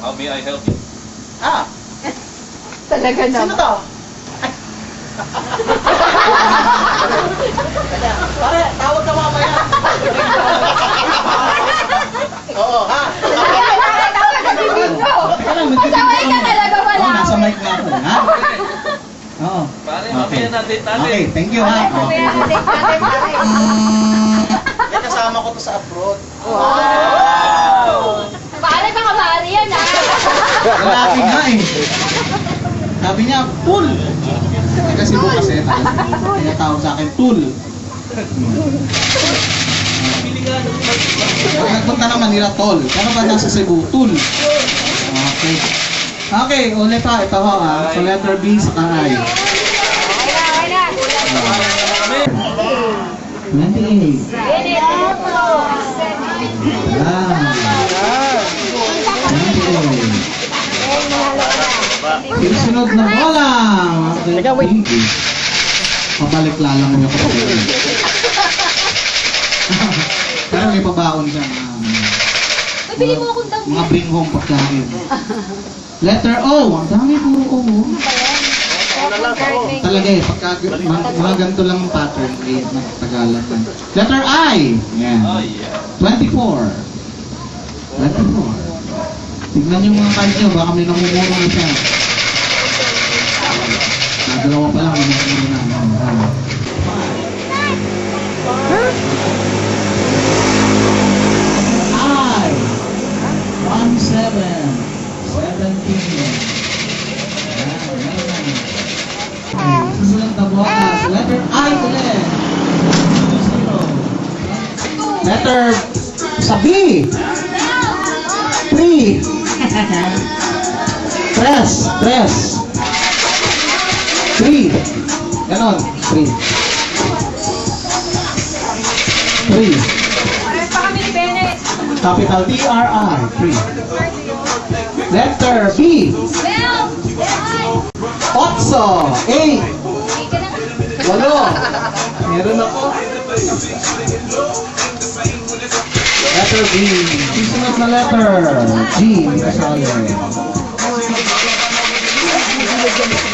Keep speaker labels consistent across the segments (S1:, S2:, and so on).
S1: How may I help you?
S2: Ah,
S3: Talaga
S2: sino
S3: naman.
S2: to? Pare, tawag ka mamaya. Oo, ha?
S3: Pasaway ka talaga, wala.
S4: Oh, nasa mic na ako, ha? Oo.
S1: Pare, mamaya natin.
S4: Okay, thank you, ha? Okay.
S2: Eh, kasama ko to sa abroad.
S3: Pare, baka maaari yan, ha?
S4: Lalaki nga eh. Sabi niya, tool. Eh, kasi bukas eh, tinatawag sa akin, tool. Pag nagpunta ng Manila, tol. Pero ba nasa Cebu, tool. Okay. Okay, ulit pa. Ito ho, ha? So, letter B sa I. 28. Sunod na bola. Teka, wait. Pabalik lalang mo yung kapatid. Pero may pabaon siya.
S3: Bili mo akong dami.
S4: Mga bring home pagkain. Letter O. Ang dami puro O. Talaga eh. Pagka mga ganito lang ang pattern. Eh, Tagalog. Letter I. Yan.
S1: Oh, yeah.
S4: 24. 24. Tignan yung mga card nyo, baka may namumuro na siya. Dalawa pa lang, namumuro na. I. 17. 17. Susunod na bukas. Letter I ulit. Letter sa B. 3. Tres. 3. Ganon. 3. 3.
S3: Pare pa kami ni Bennett.
S4: Capital T-R-I. 3. Letter B.
S3: Bell!
S4: Otso. 8.
S3: Ika na.
S4: 8. Meron ako. Letter B. Susunod na letter. G. Kasali.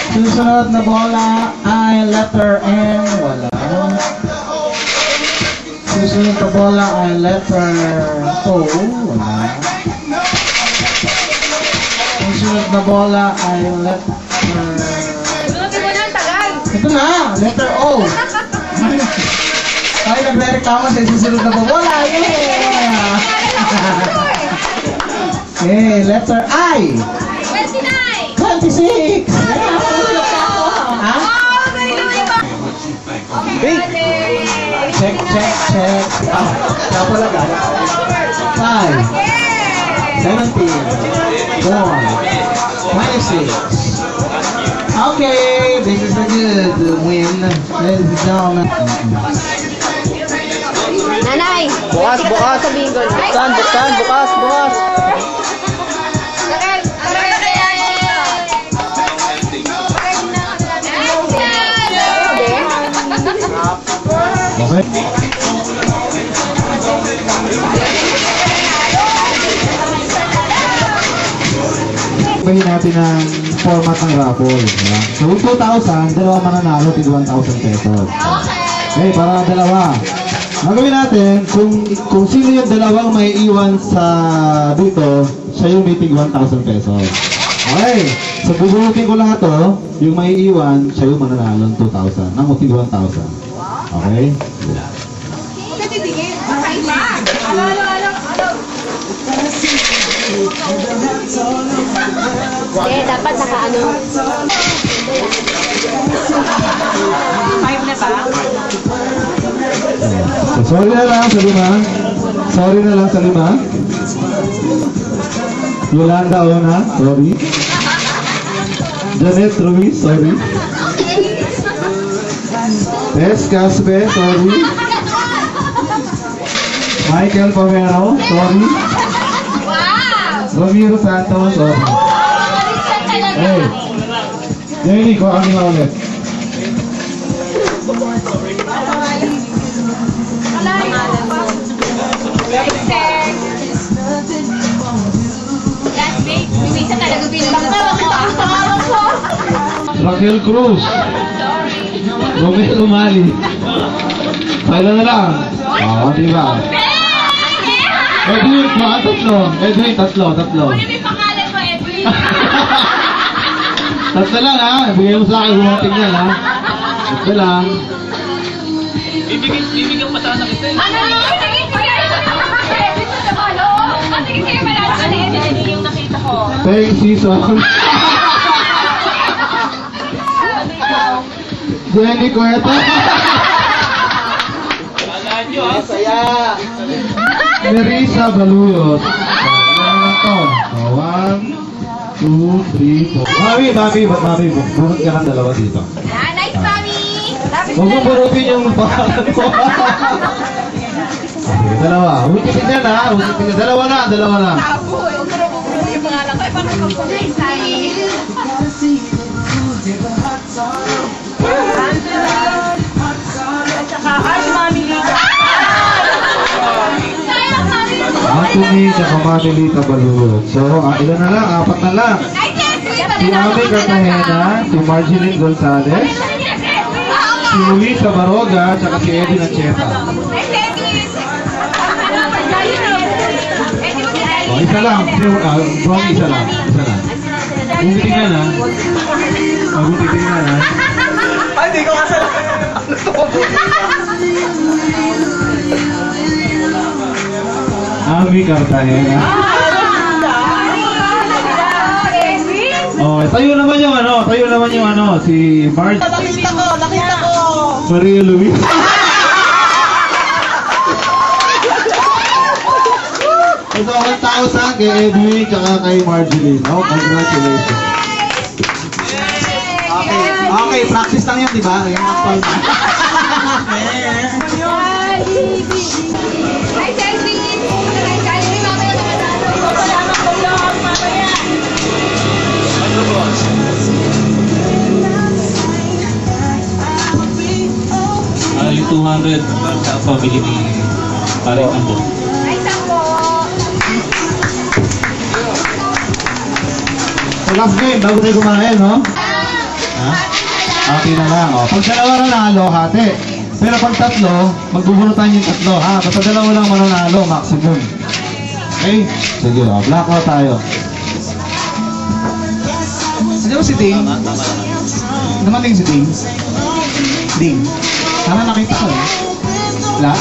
S4: Susunod na bola ay letter N. Wala. Susunod na bola ay letter O. Wala. Susunod na bola ay letter...
S3: Sunutin mo na ang tagal.
S4: Ito na! Letter O. Ay, nagre-reklamo sa susunod na bola. Yeah! Okay, letter I.
S3: 29!
S4: 26. Ha?
S3: Oh, may lima!
S4: Big. Check. Ah, kaya pala gaya. 5. 17. 4. 26. Okay, this is a good win. Ladies and gentlemen.
S3: Nanay!
S5: Bukas.
S3: Sa bingo.
S5: Bukas.
S4: Okay. Bahin natin ang format ng raffle. Diba? So, 2,000, dalawa mananalo, tig 1,000 pesos. Okay, para dalawa. Ang gawin natin, kung sino yung dalawang may iwan sa dito, siya yung may tig 1,000 pesos. Okay, so bubunutin ko lahat to, yung may iwan, siya yung mananalo ng 2,000, ng tig 1,000. Okay?
S3: Eh, dapat naka-ano. 5 na ba?
S4: So, sorry na lang sa 5. Yolanda Ona, sorry. Janet Ruiz, sorry. Tess Caspe, sorry. Michael Pamero, sorry.
S3: Wow!
S4: Ramiro Santos, sorry.
S3: Saan talaga?
S4: Hey, Jenny, ko ang nga ulit.
S3: Last week.
S4: Raquel Cruz. Romel Umali. Kailan na lang? Oo, di ba? Edwin, mga tatlo. Edwin, tatlo.
S3: May pangalan mo, Edwin.
S4: Tatlo lang ha. Bigay mo sa akin kung mga tingnan ha. Tatlo lang.
S1: Bibigyan pa sana kita.
S3: Ano? Sige, sige, malala ka na, Edwin. Yung nakita ko.
S4: Peng season. Jenny Cueto.
S1: Alaan nyo ha.
S2: Saya.
S4: Nerissa Baluyot. Ano lang to? 1, 2, 3, 4. Mami. Bunot ka ng dalawa dito.
S3: Nice, Mami.
S4: Huwag mong burutin yung pangalan ko. Okay, dalawa. Huwag titignan ha. Dalawa na.
S3: Yung pangalan ko, paano ka po?
S4: Anthony tsaka Manilita Baluyot. So, ilan na lang? 4 na lang. Si Amy Cartagena, si Marjeline Gonzalez, si Luisa Baroga, tsaka si Eddie Nacheta. O, isa lang. Bron, isa lang. Kung titignan ha. Kung titignan ha.
S2: Ay, di ko kasalanan.
S4: Amy Cartagena. Oh, tayo naman yung ano, si
S2: Nakita ko.
S4: Maria Luis. Ito 1,000 kay Edwin tsaka kay Marjeline. Oh, congratulations.
S2: Okay, practice lang yan, di ba? Yung actual na.
S3: Hi, Selfie! Kaya ni Mama yung nanalo. Salamat po lang, mamaya.
S1: Ano boss? Yung 200 sa family ni paring Ambo.
S3: Nice po.
S4: So last game, bago tayo kumain, no? Ha? Okay na lang. Oh. Pag dalawa nanalo, hati. Pero pag tatlo, magbubunutan yung tatlo. Ha? Basta dalawa lang mananalo, maximum. Okay? Sige, oh. Blackout tayo.
S2: Ano ba si Ding? Dumating si Ding? Ding. Sana nakita ko eh. Wala?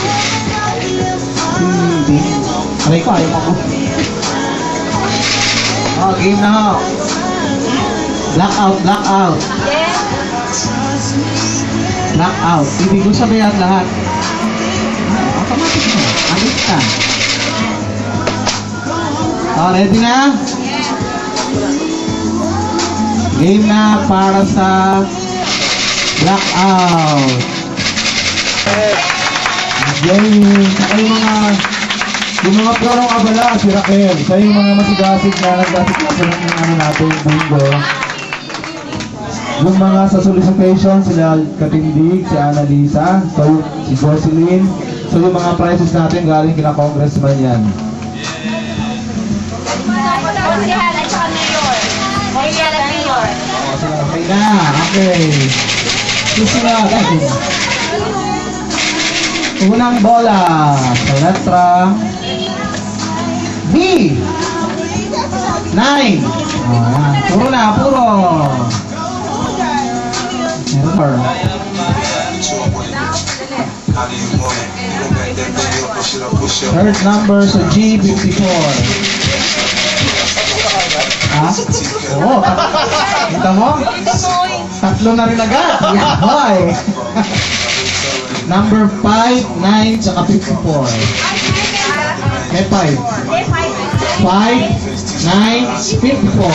S2: Si Ding. Aray ko, ayaw ako. Oh, game na ho. Blackout. Blackout. Ibig ko sabihan lahat. Automatic na. Andit ka. Oh, ready na? Game na para sa Blackout.
S4: Jamie, saka yung mga pronong abala, si Raquel. Siya yung mga masigasig na naggasig na sila ng ano natin, bingo. Yung mga sa solicitation, sila Katindig, si Annalisa, so si Jocelyn. So yung mga prizes natin galing kina congressman yan.
S3: Si Hal at saka Mayor. Mayor at Mayor.
S4: O, sila okay na, okay. Susunod, unang bola sa letra B. 9. Puro na, puro. Error. Third number sa G54. Ha? Oo. Kita mo? Tatlo na rin agad. Yahoy. Number 5, 9, tsaka 54. May 5. 5, 9, 54.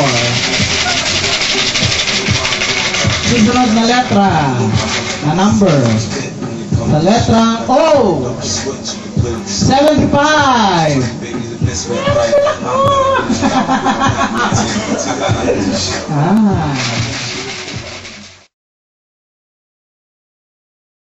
S4: Susunod na letra. Na number. Sa letrang O. 75. Ah.